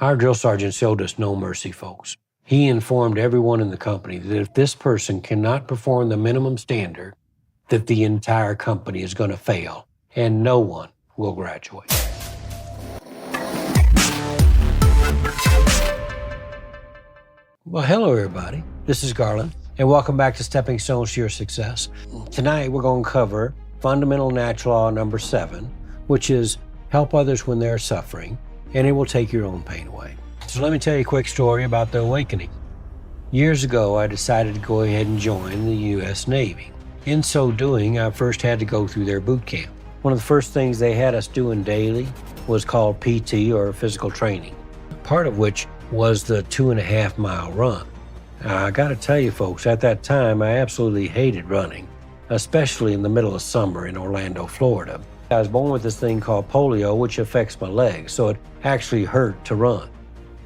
Our drill sergeant showed us no mercy, folks. He informed everyone in the company that if this person cannot perform the minimum standard, that the entire company is going to fail and no one will graduate. Well, hello, everybody. This is Garland, and welcome back to Stepping Stones to Your Success. Tonight, we're going to cover fundamental natural law number 7, which is help others when they're suffering, and it will take your own pain away. So let me tell you a quick story about the awakening. Years ago, I decided to go ahead and join the U.S. Navy. In so doing, I first had to go through their boot camp. One of the first things they had us doing daily was called PT, or physical training, part of which was the 2.5-mile run. Now, I gotta tell you folks, at that time, I absolutely hated running, especially in the middle of summer in Orlando, Florida. I was born with this thing called polio, which affects my legs, so it actually hurt to run.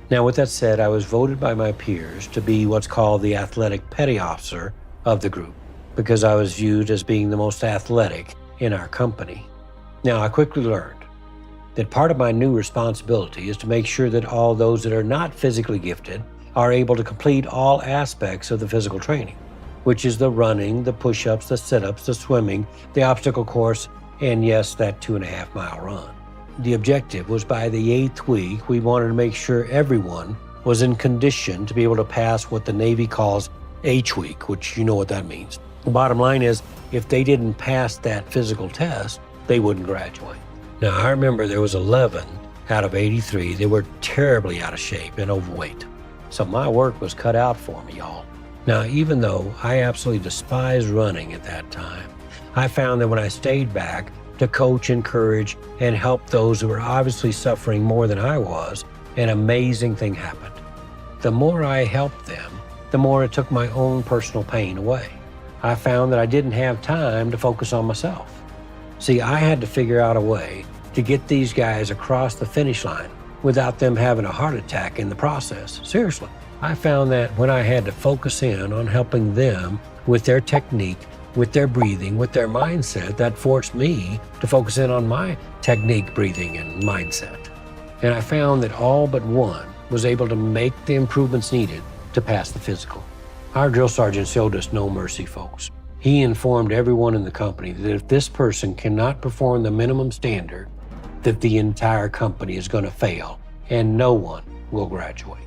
Now, with that said, I was voted by my peers to be what's called the athletic petty officer of the group, because I was viewed as being the most athletic in our company. Now, I quickly learned that part of my new responsibility is to make sure that all those that are not physically gifted are able to complete all aspects of the physical training, which is the running, the push-ups, the sit-ups, the swimming, the obstacle course, and yes, that 2.5-mile run. The objective was by the 8th week, we wanted to make sure everyone was in condition to be able to pass what the Navy calls H week, which you know what that means. The bottom line is, if they didn't pass that physical test, they wouldn't graduate. Now, I remember there was 11 out of 83 that were terribly out of shape and overweight. So my work was cut out for me, y'all. Now, even though I absolutely despised running at that time, I found that when I stayed back to coach, encourage, and help those who were obviously suffering more than I was, an amazing thing happened. The more I helped them, the more it took my own personal pain away. I found that I didn't have time to focus on myself. See, I had to figure out a way to get these guys across the finish line without them having a heart attack in the process. Seriously. I found that when I had to focus in on helping them with their technique, with their breathing, with their mindset, that forced me to focus in on my technique, breathing, and mindset. And I found that all but one was able to make the improvements needed to pass the physical. Our drill sergeant showed us no mercy, folks. He informed everyone in the company that if this person cannot perform the minimum standard, that the entire company is going to fail and no one will graduate.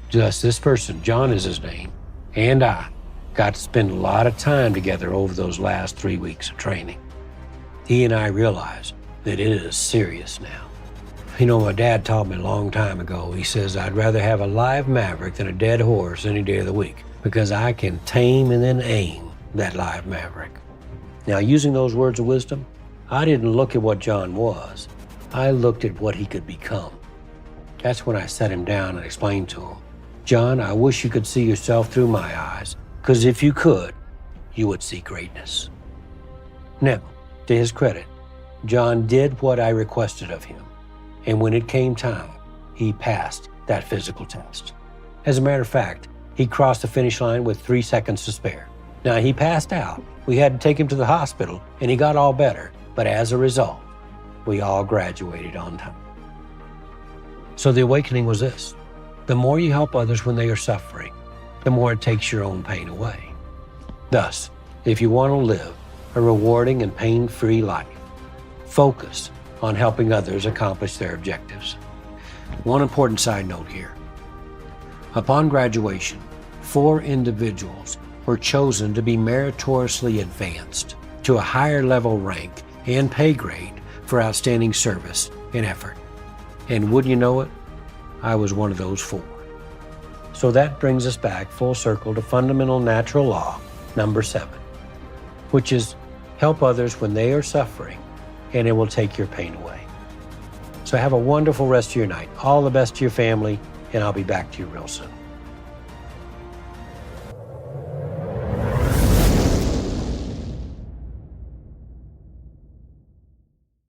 Just this person, John is his name, and I got to spend a lot of time together over those last 3 weeks of training. He and I realized that it is serious now. You know, my dad taught me a long time ago, he says, I'd rather have a live maverick than a dead horse any day of the week, because I can tame and then aim that live maverick. Now, using those words of wisdom, I didn't look at what John was. I looked at what he could become. That's when I sat him down and explained to him, John, I wish you could see yourself through my eyes, because if you could, you would see greatness. Now, to his credit, John did what I requested of him. And when it came time, he passed that physical test. As a matter of fact, he crossed the finish line with 3 seconds to spare. Now, he passed out. We had to take him to the hospital, and he got all better. But as a result, we all graduated on time. So the awakening was this. The more you help others when they are suffering, the more it takes your own pain away. Thus, if you want to live a rewarding and pain-free life, focus on helping others accomplish their objectives. One important side note here. Upon graduation, 4 individuals were chosen to be meritoriously advanced to a higher level rank and pay grade for outstanding service and effort. And wouldn't you know it, I was one of those 4. So that brings us back full circle to fundamental natural law number 7, which is help others when they are suffering, and it will take your pain away. So have a wonderful rest of your night. All the best to your family, and I'll be back to you real soon.